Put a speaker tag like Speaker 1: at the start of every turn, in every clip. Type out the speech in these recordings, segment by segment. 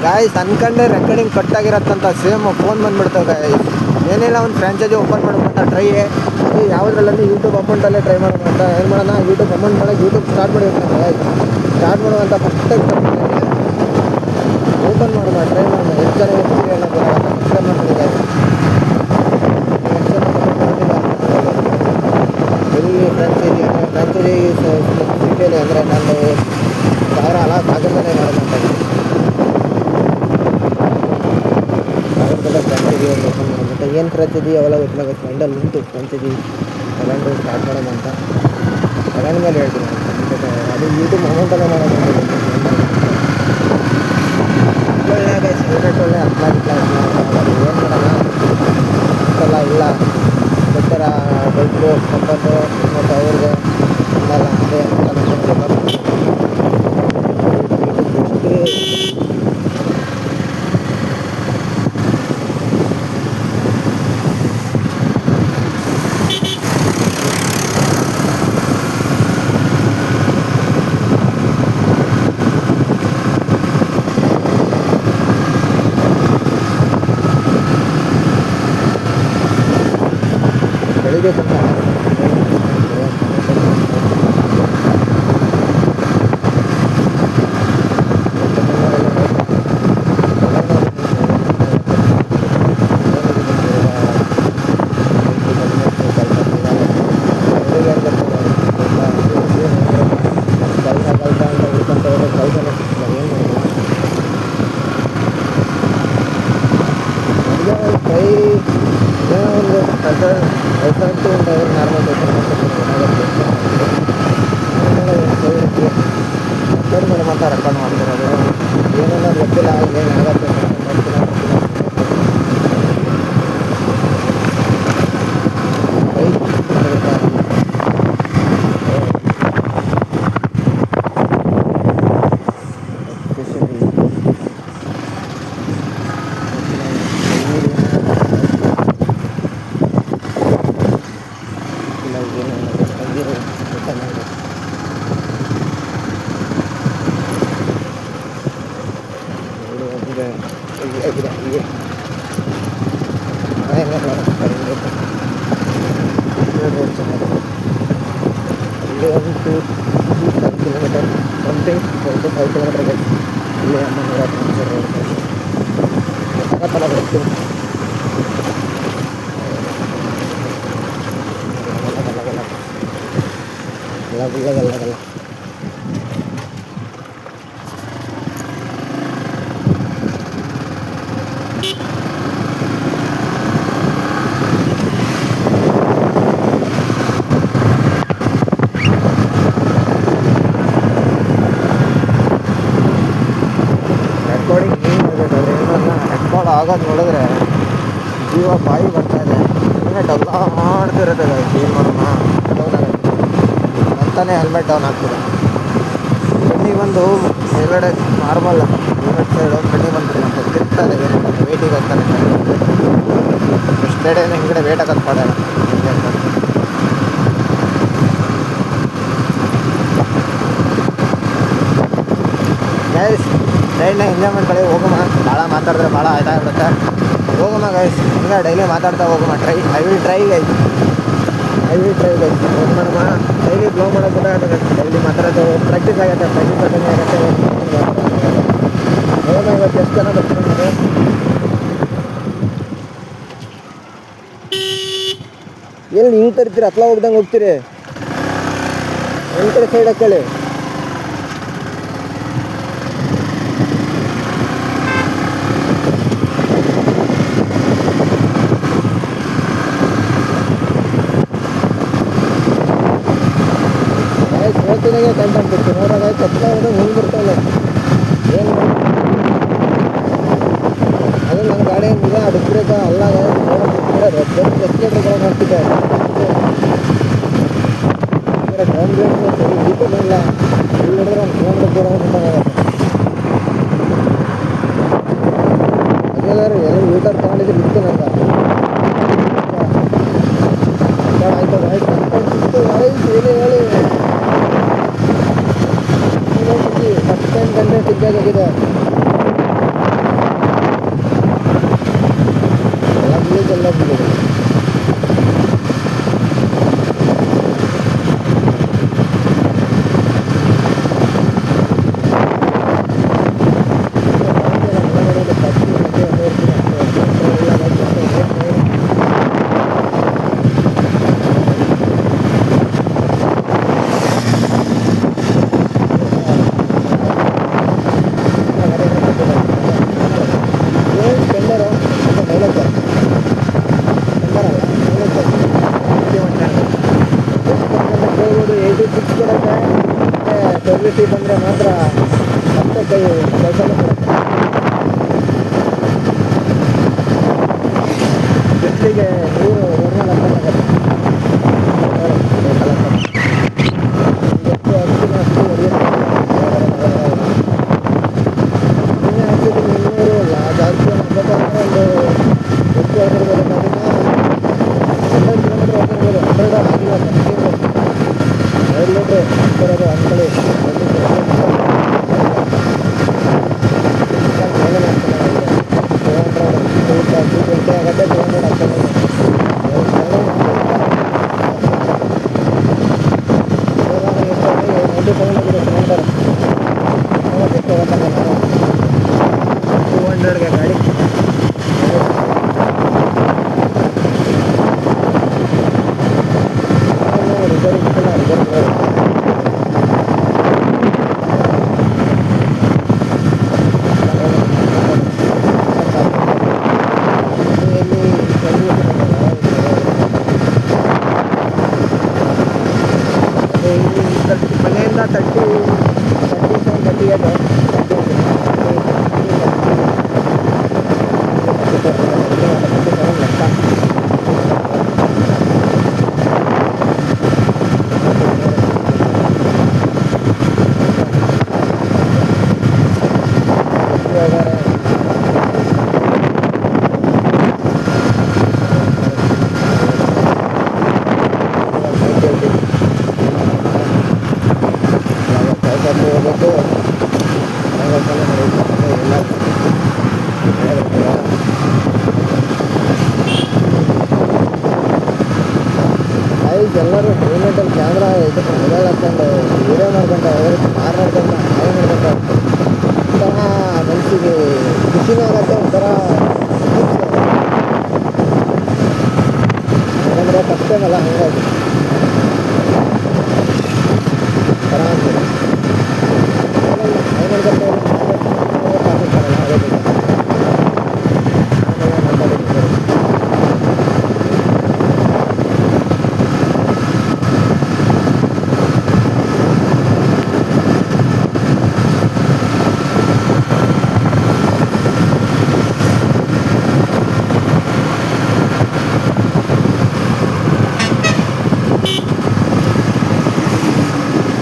Speaker 1: Guys ಅನ್ಕಂಡೆ recording ಕಟ್ಟಾಗಿರತ್ತಂತ same phone ಬಂದ್ಬಿಡ್ತಾವೆ ಗಾಯ್ಸ್. ಏನಿಲ್ಲ ಒಂದು ಫ್ರಾಂಚೈಸಿ ಓಪನ್ ಮಾಡೋಕ್ಕಂತ ಟ್ರೈ, ಅದು ಯಾವುದ್ರಲ್ಲಂದ್ರೆ ಯೂಟ್ಯೂಬ್ ಅಮೌಂಟಲ್ಲೇ ಟ್ರೈ ಮಾಡೋಣ ಅಂತ. ಏನು ಮಾಡೋಣ, ಯೂಟ್ಯೂಬ್ ಅಮೌಂಟ್ ಮಾಡೋಕ್ಕೆ ಯೂಟ್ಯೂಬ್ ಸ್ಟಾರ್ಟ್ ಮಾಡಿರ್ತಾನೆ ಗಾಯ್ಸ್. ಸ್ಟಾರ್ಟ್ ಮಾಡುವಂಥ ಫಸ್ಟಾಗಿ ಓಪನ್ ಮಾಡೋಣ, ಟ್ರೈ ಮಾಡೋಣ. ಎಷ್ಟು ಜನ ಹೋಗ್ತೀವಿ ಅನ್ನೋ ಗೊತ್ತಾಗುತ್ತೆ. ಮಾಡ್ತೀನಿ ಗಾಯ್ಸ್. ಎಲ್ಲಿ ಫ್ರಾಂಚೈಸಿ ಅಂದರೆ ಫ್ರಾಂಚೈಸಿ ಸಿಟಿಯಲ್ಲಿ ಅಂದರೆ ನಾನು 1000 ಅಲ್ಲ ಸಾಗರದಲ್ಲೇ ಮಾಡೋದಂತ. ಫ್ರಾಂಚೈಸಿ ಒಂದು ಓಪನ್ ಮಾಡೋದಂತ. ಏನು ಫ್ರಾಂಚೈಸಿ ಅವೆಲ್ಲ ಗೊತ್ತಿಲ್ಲ. ಮೈಂಡಲ್ಲಿ ಉಂಟು ಫ್ರಾಂಚೈಸಿ ತಗೊಂಡು ಸ್ಟಾರ್ಟ್ ಮಾಡೋಣ ಅಂತ. ತಗೊಂಡ ಮೇಲೆ ಹೇಳ್ತೀನಿ. ಅದು ಯೂಟ್ಯೂಬ್ ಅಮೌಂಟಲ್ಲೇ ಮಾಡೋದು. ಒಳ್ಳೆ ಹದಿನಾಲ್ಕು ಏನು ಮಾಡೋಣ ಅಂತೆಲ್ಲ ಇಲ್ಲ. ಬೆಟ್ಟರ ಬೈಕು ಸಂಪತ್ತು ಮತ್ತು ಅವ್ರಿಗೆ ಇನ್ನೆಲ್ಲ ಅದೇ ಬೆಳಿಗ್ಗೆ ಸ್ವಲ್ಪ ರೆಕಾರ್ಡ್ ಮಾಡ್ತಿರೋದು ಏನೇನೋ ಗೊತ್ತಿಲ್ಲ. ಏನು ಆಗುತ್ತೆ ಕಿಲೋಮೀಟರ್ ಸಮಥಿಂಗ್ 45 ಕಿಲೋಮೀಟರ್ ಇದೆ. ಇಲ್ಲಿ ಅಮ್ಮನೂರ ಆಗತ್ತಲ್ಲ ಬರ್ತೀನಿ. ಎಲ್ಲ ಆಗೋದು ನೋಡಿದ್ರೆ ಜೀವ ಬಾಯಿ ಬರ್ತಾಯಿದೆ. ಹೆಲ್ಮೆಟ್ ಎಲ್ಲ ಮಾಡ್ತಿರುತ್ತೆ. ಏನು ಮಾಡೋಣ ಅಂತಾನೆ ಹೆಲ್ಮೆಟ್ ಡೌನ್ ಆಗ್ತಿದೆ. ಕಣ್ಣಿಗೊಂದು ಮೇಲ್ಗಡೆ ನಾರ್ಮಲ್ ಹೆಲ್ಮೆಟ್ ಸೈಡು ಕಣ್ಣಿಗೆ ಬಂದ್ಬಿಡಿ ಅಂತ ತಿರ್ತಾರೆ. ವೇಟಿಗೆ ಅಂತಾನೆ ಎಷ್ಟೆಡೆ ಹಿಂಗಡೆ ವೇಟ್ ಆಗೋದು ಪಡೋಣ. ಗೈಸ್ ಟ್ರೈನ್ನ ಎಂಜಾಯ್ಮೆಂಟ್ ಕಡೆ ಹೋಗಮ್ಮ. ಭಾಳ ಮಾತಾಡಿದ್ರೆ ಭಾಳ ಇದಾಗ್ಬಿಡುತ್ತೆ. ಹೋಗಮ್ಮ ಗೈಸ್, ಹಿಂಗೆ ಡೈಲಿ ಮಾತಾಡ್ತಾ ಹೋಗಮ್ಮ. I will try guys. ಹೋಗಿ ಮಾಡಮ್ಮ. ಡೈಲಿ ಬ್ಲೋ ಮಾಡೋದು ಕೂಡ ಆಗುತ್ತೆ. ಡೈಲಿ ಮಾತಾಡೋದು ಪ್ರಾಕ್ಟೀಸ್ ಆಗುತ್ತೆ. ಹೋಗಮ್ಮ. ಇವತ್ತು ಎಷ್ಟು ಜನ ಬರ್ತಾರೆ? ಎಲ್ಲಿ ಹಿಂಗೆ ತರ್ತೀರಿ? ಹತ್ಲ ಹೋಗ್ದಂಗೆ ಹೋಗ್ತೀರಿ. ಒಂದು ಕಡೆ ಸೈಡ್ ಹಾಕೊಳ್ಳಿ. ಸೋತಿನಾಗೆ ಕಂಟೆಂಟ್ ಬಿಡ್ತೀನಿ. ನೋಡೋದು ಕತ್ಲ ಹೋದಾಗ ಹಿಂಗೆ ಬಿಡ್ತಾಯಿಲ್ಲ. ಏನು ಅದು ನನ್ನ ಗಾಡಿ ಏನಿಲ್ಲ ಅಡಿಸ್ಬೇಕು ಅಲ್ಲ. ಎಸ್ಕೇಟ್ಗಳು ಹಾಕ್ತಿದ್ದೆ. ಗ್ರೌಂಡ್ ಗೇಟ್ ಸರಿ ದೀಪನೂ ಇಲ್ಲ. ಇಲ್ಲಿ ನೋಡಿದ್ರೆ ಒಂದು ಕಿಲೋಮೀಟರ್ ದೂರ ಹೋಗ್ಬೇಕಾಗತ್ತೆ. ಅದೇನಾದ್ರು ಎಲ್ಲ ಯೂಟರ್ ತಗೊಂಡಿದ್ರೆ ಇತ್ತು ನಂಗೆ. ಆಯ್ತು ಹೇಳಿ ಫಸ್ಟ್ ಟೈಮ್ ಕಂಟೆಂಟ್ ಸಿಗ್ಬೇಕಾಗಿದೆ. ಕೆಳಗಡೆಗೆ ಗಾಡಿ ಮನೆಯಿಂದ 30 ಎಲ್ಲರೂ ಹೆಲ್ಮೆಟಲ್ಲಿ ಕ್ಯಾಮ್ರಾ ಇದಕ್ಕೆ ಮೊಬೈಲ್ ಹಾಕ್ಕೊಂಡು ವೀಡಿಯೋ ಮಾಡ್ಕೊಂಡು ಹೋಗೋದಕ್ಕೆ ಕಾರ್ ನೋಡ್ಕೊಂಡು ಹಾಗೆ ನೋಡ್ಕೊಂಡು ಒಂಥರ ಮನಸ್ಸಿಗೆ ಖುಷಿನೂ ಆಗುತ್ತೆ ಒಂಥರ ಯಾಕಂದರೆ ಫಸ್ಟ್ ಟೈಮ್ ಅಲ್ಲ ಹಾಗಾಗಿ ಥರ ಅಂತೀವಿ ಹಾಗೆ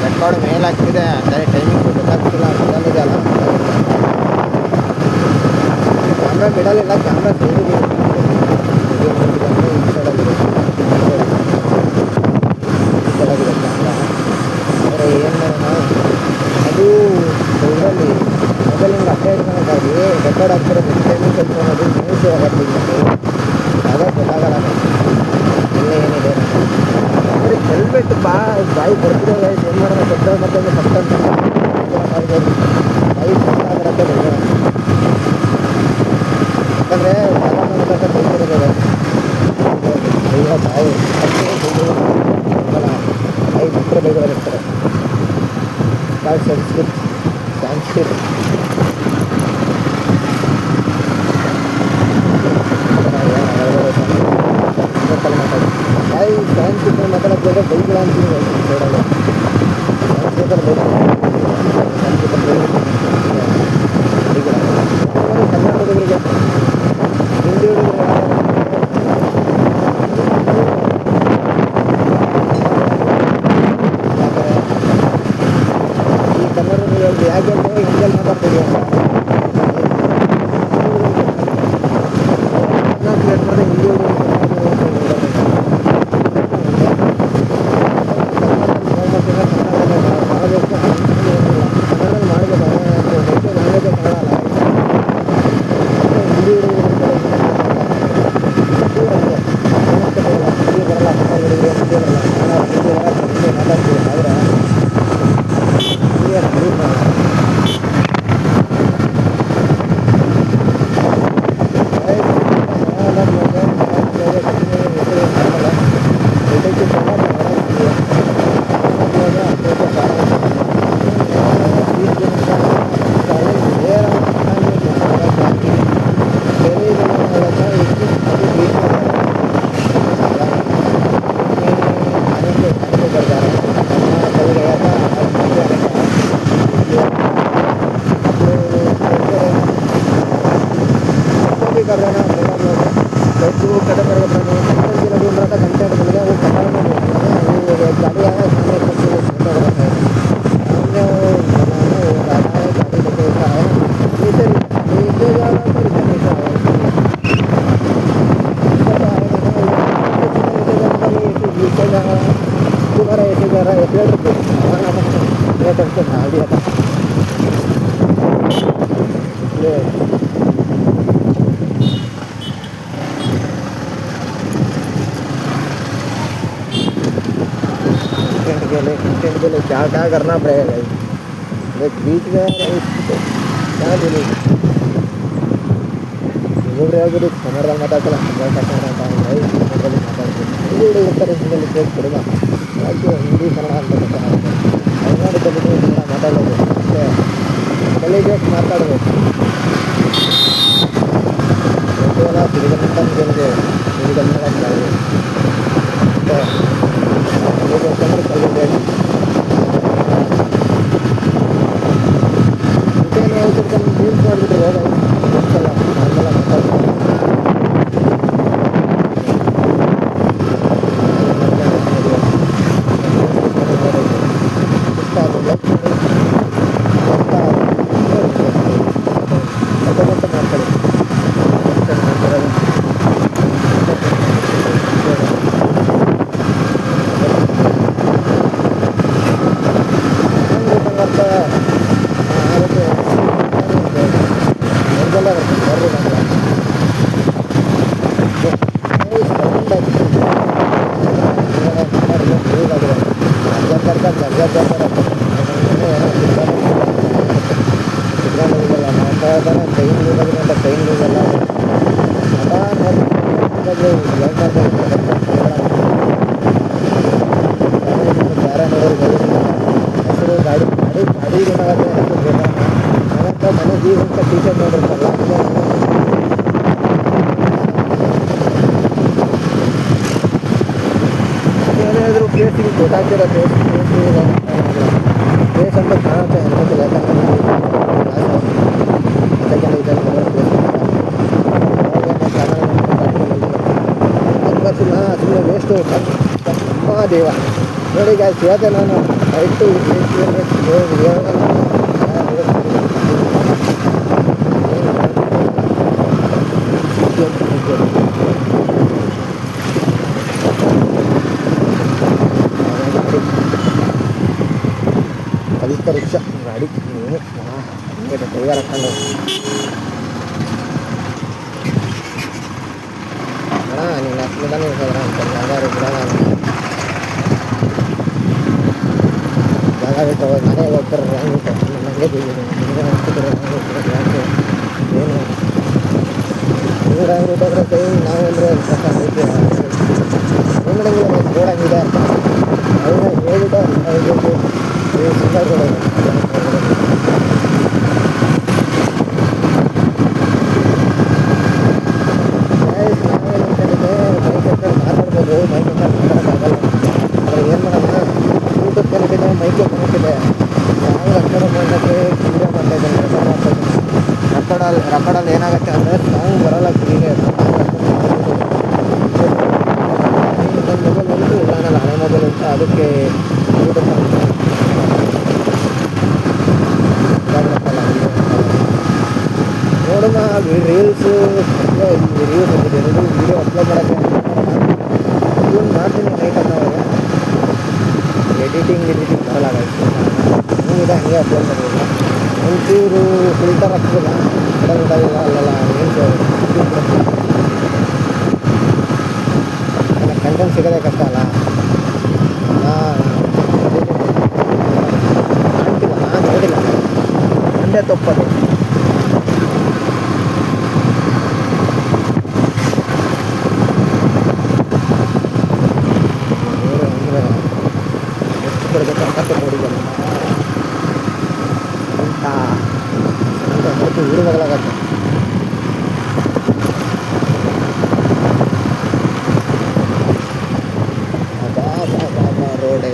Speaker 1: ರೆಕಾರ್ಡ್ ಮೇಲ್ ಆಗ್ತಿದೆ ಅಂದರೆ ಟೈಮಿಂಗ್ ಗೊತ್ತಾಗ್ತಿಲ್ಲ ಮೊದಲಿದೆ ಅಲ್ಲ ಕ್ಯಾಮ್ರಾ ಬಿಡಲಿಲ್ಲ ಕ್ಯಾಮ್ರಾ ಸೇರಿದೆ ಈ ಸೈಡಾಗಿದೆ ಕ್ಯಾಮ್ರಾ ಅಂದರೆ ಏನು ಮಾಡೋಣ ಅದು ಇದರಲ್ಲಿ ಮೊಬೈಲಿಂದ ಅಪ್ಡೇ ಇಟ್ಕೊಳಕ್ಕಾಗಿ ರೆಕಾರ್ಡ್ ಆಗ್ತಿರೋದು ಟೈಮಿಂಗ್ ಕಲ್ತ್ಕೊಳೋದು ನ್ಯೂಸ್ ಹೋಗ್ತಿದ್ದೀನಿ ಆಗ ಗೊತ್ತಾಗಲ್ಲ ಎಲ್ಲ ಏನಿದೆ ಅಂದರೆ ಹೆಲ್ಮೆಟ್ ಬಾಯಿ ಬರ್ತಿರೋ ಏನು ಮಾಡೋಣ ಗೊತ್ತಾಗ ಮತ್ತೊಂದು ಫಸ್ಟ್ ಮಾಡ್ಬೋದು ಬಾಯಿ ಗೊತ್ತಾಗಿರತ್ತೆ ಬೇಡ ಯಾಕಂದರೆ ಬೈತಿರೋದು ಈಗ ಬಾಯಿ ಬಾಯಿ ಬಿಟ್ಟರೆ ಬೇಗ ಬರುತ್ತಾರೆ ಬಾಯಿ ಸಂಸ್ಕೃತಿ ಬಾಯಿ ಸಂಸ್ಕೃತಿ ಮಾತಾಡೋದು ಬೈಗಳ ಅಂತೀನಿ ಸೈಡಲ್ಲಿ ಕನ್ನಡ ಹುಡುಗರಿಗೆ ಹಿಂದಿ ಈ ಕನ್ನಡ ಯಾಕೆ ಅಂತ ಹಿಂದಿಯಲ್ಲಿ ಮಾತಾಡ್ತೀವಿ ಹಿಂದಿ कर रहे हैं तो कदम कर रहे हैं ढूंढ रहा था घंटे मिल गया वो पता नहीं वो गाड़ी आया सामने कुछ छोटा बड़ा है सामने वो बनाना वो गाड़ा है गाड़ी लेके ऐसा है नीचे नीचे जा रहा था इधर नीचे आया तुम्हारा ऐसे जा रहा है 1 रुपये से ढाल दिया था कंटेंट के लिए क्या क्या करना पड़ेगा भाई बीच में क्या बोलेगी ಒಬ್ಬೊಬ್ರು ಹೇಳ್ಬಿಟ್ಟು ಕನ್ನಡದಲ್ಲಿ ಮಾತಾಡ್ತಲ್ಲ ಕನ್ನಡ ಅಂತ ಮಾತಾಡ್ತೀನಿ ಹಿಂದಿ ಇರ್ತಾರೆ ಹಿಂದಿಯಲ್ಲಿ ಕೇಳಿ ಕೊಡುವ ಯಾಕೆ ಹಿಂದಿ ಕನ್ನಡ ಅಂತ ಕನ್ನಡ ಕನ್ನಡ ಮಾತಾಡೋದು ಮತ್ತು ಕಲಿಬೇಕು ಮಾತಾಡಬೇಕು ಎಲ್ಲ ಸಿರಿಗನ್ನಡ ಗೆಲ್ದೆ ಸಿರಿಗನ್ನಡ ಮತ್ತು ಕಲಿಬೇಕು ಯೂಸ್ ಮಾಡಿಬಿಟ್ಟು ಹೋಗ ಗೊತ್ತಲ್ಲ ನಾರ್ಮಲ ಮಾತಾಡ್ತಾರೆ ಮನೆ ಜೀವಂತ ಟೀಚರ್ ನೋಡಿರ್ತಾರಲ್ಲ ಏನಾದರೂ ಪ್ಲೇಸಿಗೆ ಗೊತ್ತಾಗ್ತಿರೋ ಪ್ಲೇಸ್ ಅಂತ ಕಾಣುತ್ತೆ ಅನ್ಕೋತಿಲ್ಲ ಯಾಕಂದರೆ ಸುಮ್ಮನೆ ವೇಸ್ಟು ಅಮ್ಮ ದೇವ ನೋಡಿ ಗಾಯ್ಸ್ ಹೇಳ್ದೆ ನಾನು ರೈಟು ಕಲಿತ ರಿಕ್ಷಾ ಗಾಡಿ ನೀನು ಕೈಗಾರ ಹಾಕೊಂಡು ಅಣ್ಣ ನೀನು ಅಷ್ಟೇ ಹೇಳ್ರ ಅಂತ ಯಾವ್ದಾರು ಬಿಡೋಣ ಜಾಗ ಬಿಟ್ಟು ಮನೆ ಹೋಗ್ತಾರೆ ನನಗೆ ಏನು ನೂರಾಗಿ ಊಟದ್ರೆ ಕೈ ನಾವು ಅಂದರೆ ಅಂಗಡಿಗಳು ಬೋರ್ಡಾಗಿದೆ ಅದನ್ನ ಹೇಳ್ಬಿಟ್ಟು ಹೋಗ್ಬೇಕು ಸಿಂಗಾರ್ಗಳು ಮಾತಾಡ್ಬೋದು ಮೈಕ್ ಮಾತಾಡೋಕ್ಕಾಗಲ್ಲ ಆದರೆ ಏನು ಮಾಡೋಣ ಯೂಟ್ಯೂಬ್ ಕನೆಕ್ಟ್ ಇದೆ ಮೈಕೆ ಕನೆಕ್ಟ್ ಇದೆ ನಾವು ರೆಕಾರ್ಡ್ ಮಾಡೋಕ್ಕೆ ಕ್ಲಿಯರ್ ಮಾಡ್ತಾಯಿದ್ದೇನೆ ರೆಕಾರ್ಡಲ್ಲಿ ಏನಾಗುತ್ತೆ ಅಂದರೆ ಸಾಂಗ್ ಬರೋಲ್ಲ ಕ್ಲಿಯರ್ ಮೊಬೈಲ್ ಬಂತು ಇಲ್ಲಾನಲ್ಲ ಹಳೆ ಮೊಬೈಲ್ ಅಂತ ಅದಕ್ಕೆ ಯೂಟ್ಯೂಬ್ ನೋಡೋಣ ರೀಲ್ಸು ರೀಲ್ಸ್ ಬಂದಿದೆ ವೀಡಿಯೋ ಅಪ್ಲೋಡ್ ಮಾಡೋಕ್ಕೆ ಇವನು ಮಾಡ್ತೀನಿ ನೈಟ್ ಅನ್ನೋವಾಗ ಎಡಿಟಿಂಗ್ ಬರಲ್ಲ ಹಂಗಿದೆ ಹಂಗೆ ಅಪ್ಲೋಡ್ ಮಾಡೋದು ಒಂಚೂರು ಫಿಲ್ಟರ್ ಹಾಕ್ಬೋದ ಬಿಡೋದಿಲ್ಲ ಅಲ್ಲೆಲ್ಲ ಏನು ಕಂಟೆಂಟ್ ಸಿಗೋದೇ ಕಷ್ಟ ಅಲ್ಲ ಕಾಣ್ತಿಲ್ಲ ನಾನು ನೋಡಿಲ್ಲ ಮಂಡ್ಯ ತಪ್ಪದು ಎಷ್ಟು ಕೊಡಬೇಕು ಅಂತ ನೋಡಿದ್ದೆ ಅಂತ ಹೊರತು ಊರುಗಳಾಗತ್ತೆ ರೋಡೇ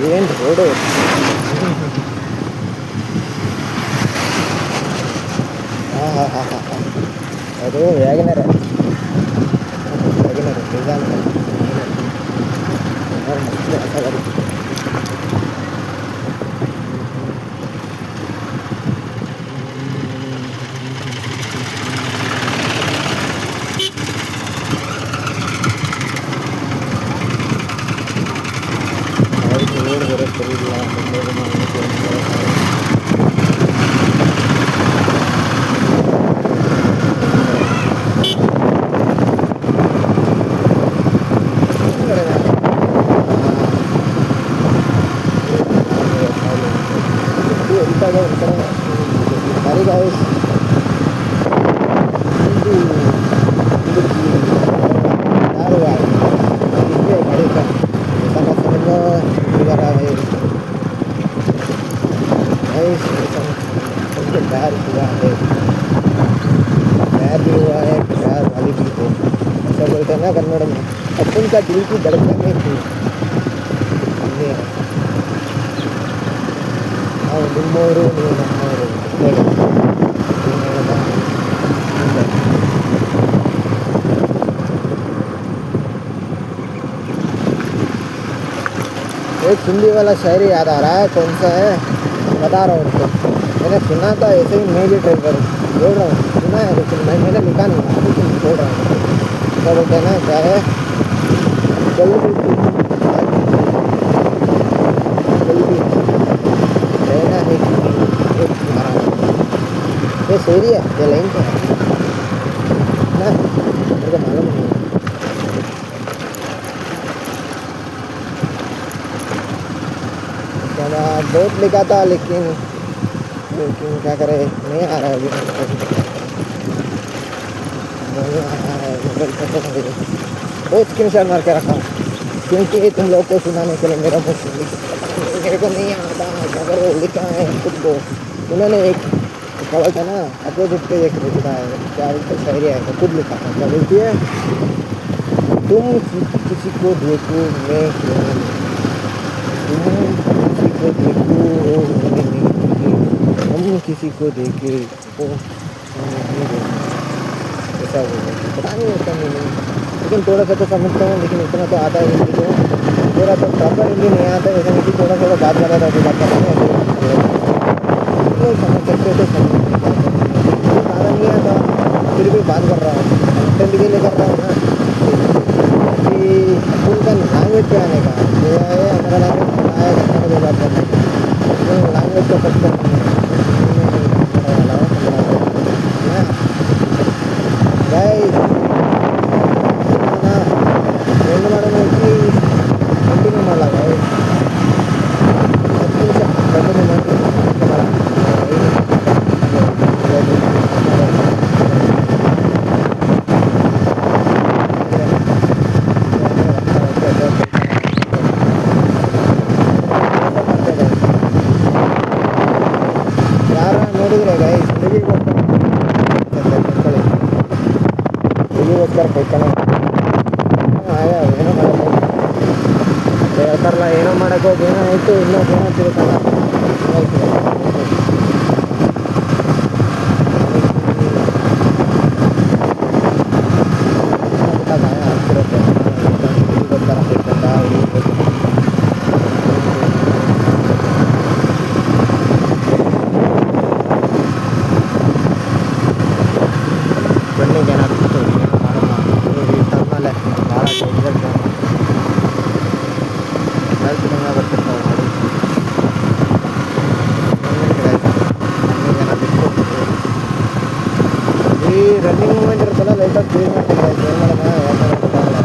Speaker 1: ಏನು ರೋಡು ಅದು ವ್ಯಾಗನರ್ ಡಿಸೈನ್ Sorry guys. प्यार भी हुआ है, प्यार वाली भी हो, ऐसा बोलते हैं ना कन्नड़ में। अपन का दिल की धड़कन नहीं थी ನಾವು ನಿಮ್ಮವರು ನೀವು ನಮ್ಮವರು ಹೇಳಿ एक हिंदी वाला शायरी याद आ रहा है, कौन सा है बता रहा हूँ उनको। मैंने सुना था, ऐसे ही मैं भी ट्राई करूँ बोल रहा हूँ, सुना है लेकिन मैंने लिखा नहीं है, लेकिन बोल रहा हूँ। क्या बोलते हैं ना, क्या है, जल्दी जल्दी रहना है कि एक तुम्हारा। ये शायरी है, ये लाइन क्या है ना, मेरे को मालूम नहीं है। बहुत लिखा था लेकिन क्या करे, नहीं आ रहा है अभी, नहीं आ रहा है मोबाइल पर। तो बहुत स्क्रीनशॉट मार के रखा हूँ क्योंकि तुम लोग को सुनाने के लिए मेरा मेरे को नहीं आता। अगर वो लिखा है खुद को, उन्होंने एक कवल था ना अपोजिट पे एक लिखा है, क्या बोलते शायरी है, तो खुद लिखा था। क्या बोलती है, तुम किसी को देखो मैं क्यों, तुम किसी को देखो हम किसी को देखे वो नहीं देखते, ऐसा बोलो। पता नहीं उसका मीनिंग, लेकिन थोड़ा सा तो समझता हूँ, लेकिन इतना तो आता है हिंदी को, थोड़ा तो प्रॉपर हिंदी नहीं आता है। ऐसा नहीं कि थोड़ा थोड़ा बात कर रहा था तो बात कर रहे हैं, समझ सकते तो समझ, ज़्यादा नहीं आता फिर भी बात कर रहा हूँ, कंटेंट के लिए कर रहा हूँ ना कि उनका लैंग्वेज पे आने का जो है। हमारा लैंग्वेज आया कन्नड़ में बात करने का, लैंग्वेज का कष्ट नहीं है गाइस। ಏನು ಮಾಡೋಣ ಕಂಟಿನ್ಯೂ ಮಾಡಲ್ಲ ಗೈಸ್, 10 ನಿಮಿಷ ಕಂಟಿನ್ಯೂ ಮಾಡ್ತೀನಿ ಯಾರ ನೋಡಿದ್ರೆ ಗೈಸ್ ಹುಡುಗಿಗೋಸ್ಕರ ಕೈತಾನೆ ಏನೋ ಮಾಡೋದು ಹೇಳ್ತಾರಲ್ಲ, ಏನೋ ಮಾಡೋಕ್ಕೆ ಹೋಗಿ ಏನೋ ಆಯಿತು, ಇನ್ನೊಂದು ಏನೋ ತಿರುತ್ತಲ್ಲ ಗಾಯ ಆಗ್ತಿರುತ್ತೆ ಹುಡುಗಿಗೋಸ್ಕರ ಕೈತಂತ ಬನ್ನಿಗೆ ಏನಾಗ್ತಿತ್ತು ಏನೋ ಮಾಡೋಣ ತಂದಮೇಲೆ ಭಾಳ ಡೇಂಜರ್ ಹೆಲ್ತ್ ಕಮ್ಮಿ ಬರ್ತಿರ್ತಾವೆ ಮಾಡಿ ಏನಾಗ್ತಿತ್ತು ಈ ರನ್ನಿಂಗ್ ಮೂಮೆಂಟ್ ಇರುತ್ತಲ್ಲ ಲೈಟಾಗಿ ಫೀಲ್ ಮಾಡ್ತೀನಿ ಏನು ಮಾಡೋಣ, ಯಾಕಂದ್ರೆ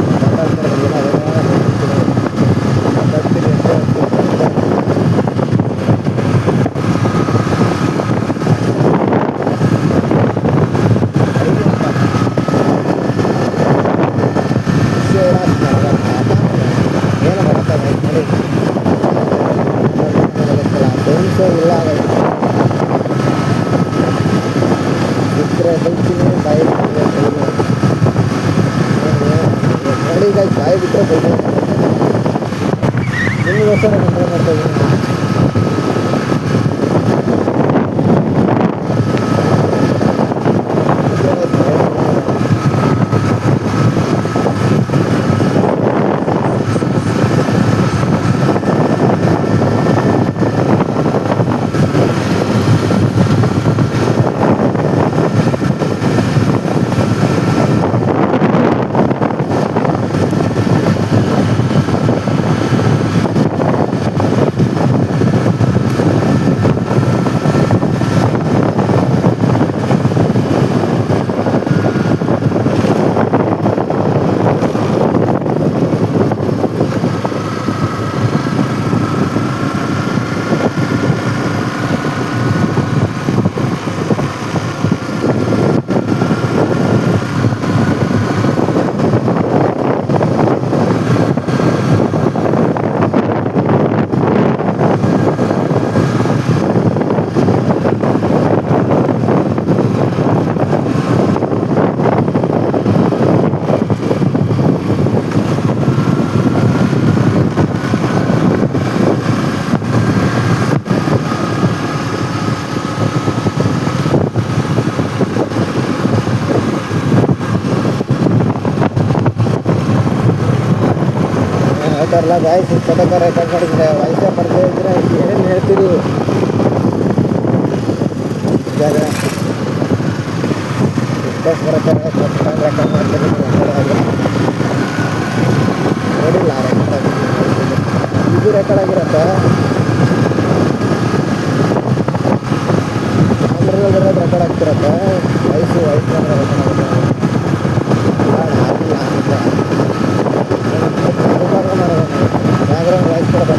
Speaker 1: ಮಾತಾಡ್ತೀನಿ ಅಂತ ಏನು ಬರ್ತದೆ ನೋಡಿ ಇಲ್ಲ ಸಿಕ್ಕರೆ ಬೈತೀನಿ, ಬಾಯಿ ನೋಡಿ ಗಾಯ ಬಾಯಿ ಬಿಟ್ಟರೆ ಬೈತೀನಿ. ನಿಮಗೋಸ್ಕರ ಕಂಟ್ರೋಲ್ ಮಾಡ್ತಾ ಇದ್ದೀನಿ. ಅಲ್ಲ ವಾಯ್ಸ್ ಸದಕ ರೆಕಾರ್ಡ್ ಮಾಡಿದ್ರೆ ವಾಯ್ಸೇ ಬರ್ದೇ ಇದ್ರೆ ಏನು ಹೇಳ್ತೀರಿ ಇವಾಗ ರೆಕಾರ್ಡ್ ಮಾಡ್ತೀನಿ ನೋಡಿಲ್ಲ ರೆಕಾರ್ಡ್ ಇದು ರೆಕಾರ್ಡ್ ಆಗಿರತ್ತೆ ಕ್ಯಾಮ್ರದಲ್ಲಿ ರೆಕಾರ್ಡ್ ಆಗ್ತಿರತ್ತೆ ವಾಯ್ಸು ಕ್ಯಾಮ್ರಾ ರೆಕಾರ್ಡ್ ಆಗುತ್ತೆ ಬ್ಯಾಕ್ಗ್ರೌಂಡ್ ವಾಯ್ಸ್ ಕೊಡೋದು